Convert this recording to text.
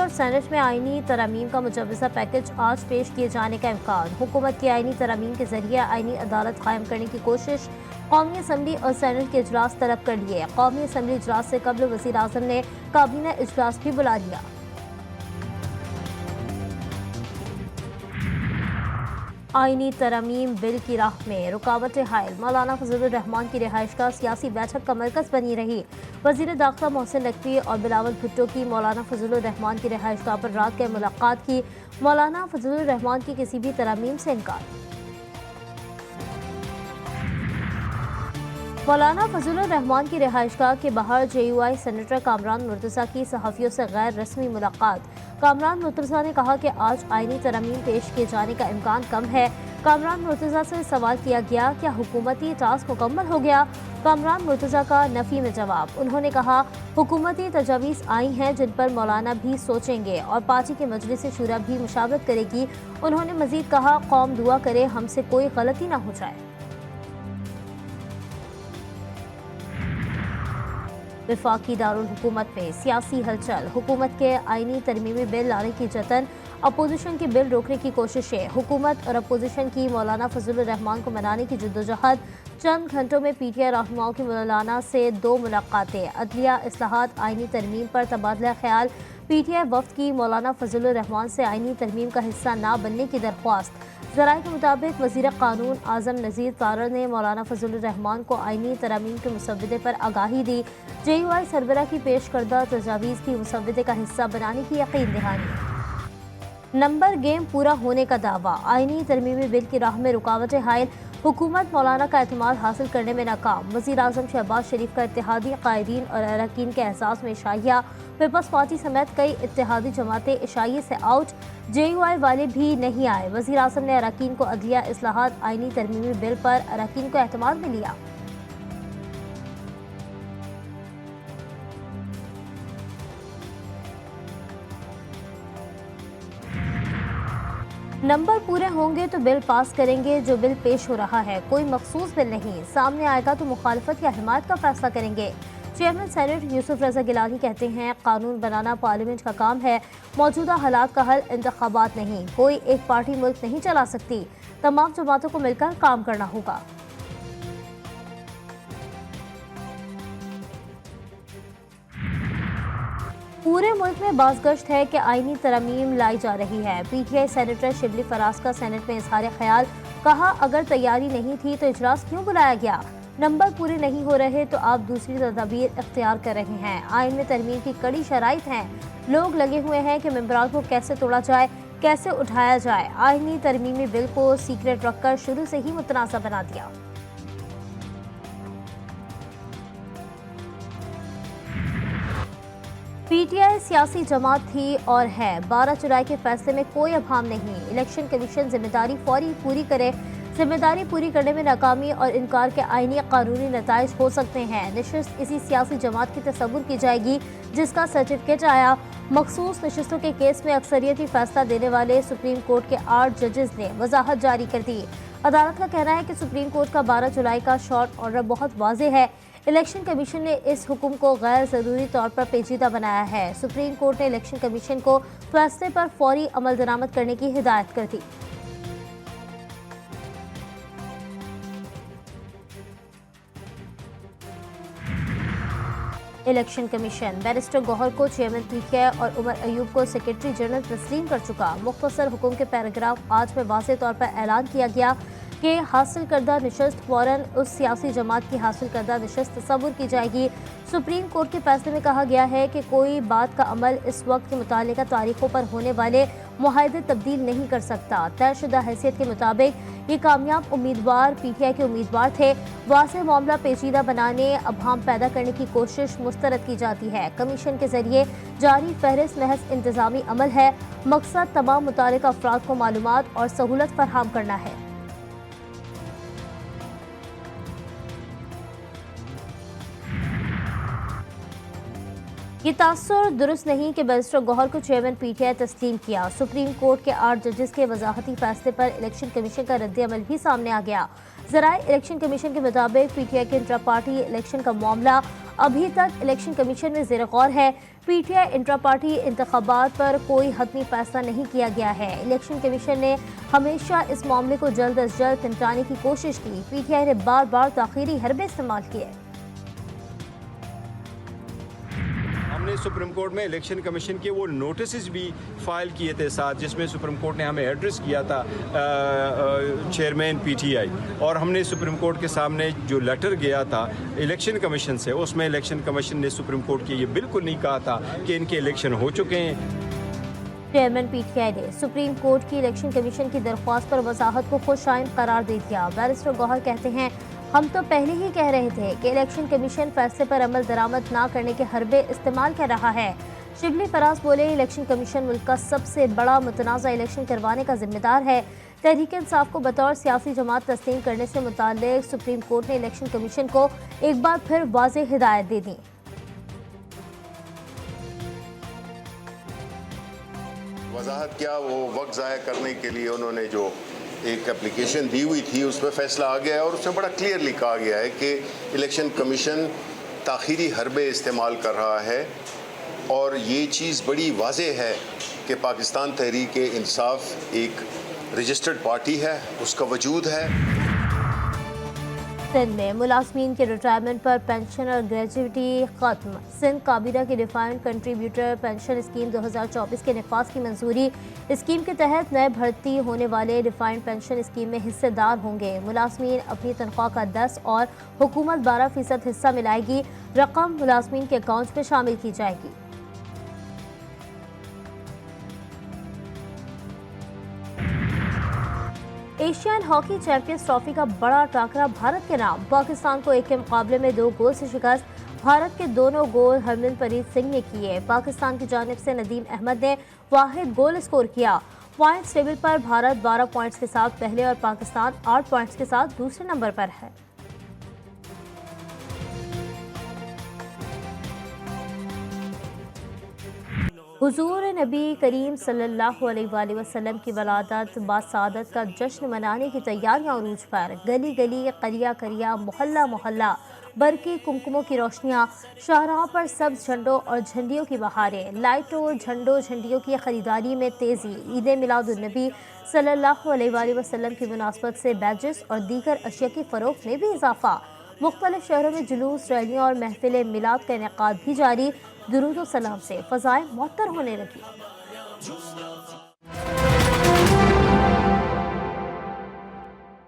اور سینٹ میں آئینی ترامیم کا مجوزہ پیکج آج پیش کیے جانے کا امکان۔ حکومت کی آئینی ترامیم کے ذریعے آئینی عدالت قائم کرنے کی کوشش۔ قومی اسمبلی اور سینٹ کے اجلاس طلب کر لیے۔ قومی اسمبلی اجلاس سے قبل وزیر اعظم نے کابینہ اجلاس بھی بلا لیا۔ آئینی ترامیم بل کی راہ میں رکاوٹیں حائل۔ مولانا فضل الرحمان کی رہائش گاہ سیاسی بیٹھک کا مرکز بنی رہی۔ وزیر داخلہ محسن نقوی اور بلاول بھٹو کی مولانا فضل الرحمان کی رہائش گاہ پر رات گئے ملاقات کی۔ مولانا فضل الرحمان کی کسی بھی ترامیم سے انکار۔ مولانا فضل الرحمان کی رہائش گاہ کے باہر J U I senator Kamran Murtaza کی صحافیوں سے غیر رسمی ملاقات۔ کامران مرتضیٰ نے کہا کہ آج آئینی ترامیم پیش کیے جانے کا امکان کم ہے۔ کامران مرتضیٰ سے سوال کیا گیا کیا حکومتی ٹاسک مکمل ہو گیا؟ کامران مرتضیٰ کا نفی میں جواب۔ انہوں نے کہا حکومتی تجاویز آئی ہیں جن پر مولانا بھی سوچیں گے اور پارٹی کے مجلس شورا بھی مشاورت کرے گی۔ انہوں نے مزید کہا قوم دعا کرے ہم سے کوئی غلطی نہ ہو جائے۔ وفاقی دارالحکومت میں سیاسی ہلچل۔ حکومت کے آئینی ترمیمی بل لانے کی جتن، اپوزیشن کی بل روکنے کی کوششیں۔ حکومت اور اپوزیشن کی مولانا فضل الرحمان کو منانے کی جدوجہد۔ چند گھنٹوں میں پی ٹی آئی رہنماؤں کی مولانا سے 2 ملاقاتیں۔ عدلیہ اصلاحات آئینی ترمیم پر تبادلہ خیال۔ پی ٹی آئی وفد کی مولانا فضل الرحمان سے آئینی ترمیم کا حصہ نہ بننے کی درخواست۔ ذرائع کے مطابق وزیر قانون اعظم نذیر طارڑ نے مولانا فضل الرحمان کو آئینی ترامیم کے مسودے پر آگاہی دی۔ جے یو آئی سربراہ کی پیش کردہ تجاویز بھی مسودے کا حصہ بنانے کی یقین دہانی۔ نمبر گیم پورا ہونے کا دعویٰ۔ آئینی ترمیمی بل کی راہ میں رکاوٹیں حائل۔ حکومت مولانا کا اعتماد حاصل کرنے میں ناکام۔ وزیر اعظم شہباز شریف کا اتحادی قائدین اور اراکین کے احساس میں اشائیہ۔ پیپلز پارٹی سمیت کئی اتحادی جماعتیں اشائیے سے آؤٹ۔ جے یو آئی والے بھی نہیں آئے۔ وزیر اعظم نے اراکین کو عدلیہ اصلاحات آئینی ترمیمی بل پر اراکین کو اعتماد میں لیا۔ نمبر پورے ہوں گے تو بل پاس کریں گے۔ جو بل پیش ہو رہا ہے کوئی مخصوص بل نہیں، سامنے آئے گا تو مخالفت یا حمایت کا فیصلہ کریں گے۔ چیئرمین سینٹ یوسف رضا گیلانی کہتے ہیں قانون بنانا پارلیمنٹ کا کام ہے، موجودہ حالات کا حل انتخابات نہیں۔ کوئی ایک پارٹی ملک نہیں چلا سکتی، تمام جماعتوں کو مل کر کام کرنا ہوگا۔ پورے ملک میں باز گشت ہے کہ آئینی ترامیم لائی جا رہی ہے۔ P T I senator Shibli Faraz کا سینٹ میں اظہار خیال۔ کہا اگر تیاری نہیں تھی تو اجلاس کیوں بلایا گیا؟ نمبر پورے نہیں ہو رہے تو آپ دوسری تدابیر اختیار کر رہے ہیں۔ آئین میں ترمیم کی کڑی شرائط ہیں، لوگ لگے ہوئے ہیں کہ ممبران کو کیسے توڑا جائے، کیسے اٹھایا جائے۔ آئینی ترمیمی بل کو سیکریٹ رکھ کر شروع سے ہی متنازع بنا دیا۔ پی ٹی آئی سیاسی جماعت تھی اور ہے۔ 12 جولائی کے فیصلے میں کوئی ابہام نہیں۔ الیکشن کمیشن ذمہ داری فوری پوری کرے۔ ذمہ داری پوری کرنے میں ناکامی اور انکار کے آئینی قانونی نتائج ہو سکتے ہیں۔ نشست اسی سیاسی جماعت کی تصور کی جائے گی جس کا سرٹیفکیٹ آیا۔ مخصوص نشستوں کے کیس میں اکثریتی فیصلہ دینے والے سپریم کورٹ کے 8 ججز نے وضاحت جاری کر دی۔ عدالت کا کہنا ہے کہ سپریم کورٹ کا 12 جولائی کا شارٹ آرڈر بہت واضح ہے۔ الیکشن کمیشن نے اس حکم کو غیر ضروری طور پر پیچیدہ بنایا ہے۔ سپریم کورٹ نے الیکشن کمیشن کو فیصلے پر فوری عمل درآمد کرنے کی ہدایت کر دی۔ الیکشن کمیشن بیرسٹر گوہر کو چیئرمین پی ٹی آئی اور عمر ایوب کو سیکرٹری جنرل تسلیم کر چکا۔ مختصر حکم کے پیراگراف 8 میں واضح طور پر اعلان کیا گیا کہ حاصل کردہ نشست فوراً اس سیاسی جماعت کی حاصل کردہ نشست تصور کی جائے گی۔ سپریم کورٹ کے فیصلے میں کہا گیا ہے کہ کوئی بات کا عمل اس وقت کی متعلقہ تاریخوں پر ہونے والے معاہدے تبدیل نہیں کر سکتا۔ طے شدہ حیثیت کے مطابق یہ کامیاب امیدوار پی ٹی آئی کے امیدوار تھے۔ واضح معاملہ پیچیدہ بنانے، ابہام پیدا کرنے کی کوشش مسترد کی جاتی ہے۔ کمیشن کے ذریعے جاری فہرست محض انتظامی عمل ہے۔ مقصد تمام متعلقہ افراد کو معلومات اور سہولت فراہم کرنا ہے۔ یہ تاثر درست نہیں کہ بیرسٹر گوہر کو چیئرمین پی ٹی آئی تسلیم کیا۔ سپریم کورٹ کے 8 ججز کے وضاحتی فیصلے پر الیکشن کمیشن کا رد عمل بھی سامنے آ گیا۔ ذرائع الیکشن کمیشن کے مطابق پی ٹی آئی کے انٹرا پارٹی الیکشن کا معاملہ ابھی تک الیکشن کمیشن میں زیر غور ہے۔ پی ٹی آئی انٹرا پارٹی انتخابات پر کوئی حتمی فیصلہ نہیں کیا گیا ہے۔ الیکشن کمیشن نے ہمیشہ اس معاملے کو جلد از جلد نمٹانے کی کوشش کی۔ پی ٹی آئی نے بار بار تاخیری حربے استعمال کیے۔ ہم نے سپریم کورٹ میں الیکشن کمیشن کے وہ نوٹسز بھی فائل کیے تھے ساتھ، جس میں سپریم کورٹ نے ہمیں ایڈریس کیا تھا چیئرمین پی ٹی آئی، اور ہم نے سپریم کورٹ کے سامنے جو لیٹر گیا تھا الیکشن کمیشن سے، اس میں الیکشن کمیشن نے سپریم کورٹ کے یہ بالکل نہیں کہا تھا کہ ان کے الیکشن ہو چکے ہیں۔ چیئرمین پی ٹی آئی نے سپریم کورٹ کی الیکشن کمیشن کی درخواست پر وضاحت کو خوش آئند قرار دے دیا۔ بیرسٹر گوہر کہتے ہیں، ہم تو پہلے ہی کہہ رہے تھے کہ الیکشن کمیشن فیصلے پر عمل درآمد نہ کرنے کے حربے استعمال کر رہا ہے۔ شبلی فراز بولے، الیکشن کمیشن ملک کا سب سے بڑا متنازع الیکشن کروانے کا ذمہ دار ہے۔ تحریک انصاف کو بطور سیاسی جماعت تسلیم کرنے سے متعلق سپریم کورٹ نے الیکشن کمیشن کو ایک بار پھر واضح ہدایت دے دی۔ وضاحت کیا، وہ وقت ضائع کرنے کے لیے انہوں نے جو ایک اپلیکیشن دی ہوئی تھی اس پہ فیصلہ آ گیا ہے، اور اس میں بڑا کلیئرلی کہا گیا ہے کہ الیکشن کمیشن تاخیری حربے استعمال کر رہا ہے، اور یہ چیز بڑی واضح ہے کہ پاکستان تحریک انصاف ایک رجسٹرڈ پارٹی ہے، اس کا وجود ہے۔ سندھ میں ملازمین کے ریٹائرمنٹ پر پینشن اور گریجویٹی ختم۔ سندھ کابینہ کی ڈیفائنڈ کنٹریبیوٹر پینشن اسکیم 2024 کے نفاذ کی منظوری۔ اسکیم کے تحت نئے بھرتی ہونے والے ڈیفائنڈ پینشن اسکیم میں حصے دار ہوں گے۔ ملازمین اپنی تنخواہ کا 10 اور حکومت 12% حصہ ملائے گی۔ رقم ملازمین کے اکاؤنٹ میں شامل کی جائے گی۔ ایشین ہاکی چیمپئنز ٹرافی کا بڑا ٹاکرا بھارت کے نام۔ پاکستان کو ایک کے مقابلے میں 2 گول سے شکست۔ بھارت کے دونوں گول ہرمن پریت سنگھ نے کیے۔ پاکستان کی جانب سے ندیم احمد نے واحد گول اسکور کیا۔ پوائنٹس ٹیبل پر بھارت 12 پوائنٹس کے ساتھ پہلے اور پاکستان 8 پوائنٹس کے ساتھ دوسرے نمبر پر ہے۔ حضور نبی کریم صلی اللہ علیہ وآلہ وسلم کی ولادت باسعادت کا جشن منانے کی تیاریاں عروج پر۔ گلی گلی، قریہ قریہ، محلہ محلہ، برقی کمکموں کی روشنیاں، شاہراہوں پر سبز جھنڈوں اور جھنڈیوں کی بہاریں، لائٹوں، جھنڈوں، جھنڈیوں کی خریداری میں تیزی۔ عید میلاد النبی صلی اللہ علیہ وآلہ وسلم کی مناسبت سے بیجز اور دیگر اشیاء کی فروخت میں بھی اضافہ۔ مختلف شہروں میں جلوس، ریلیاں اور محفل میلاد کا انعقاد بھی جاری۔ درود و سلام سے فضائیں معطر ہونے لگی۔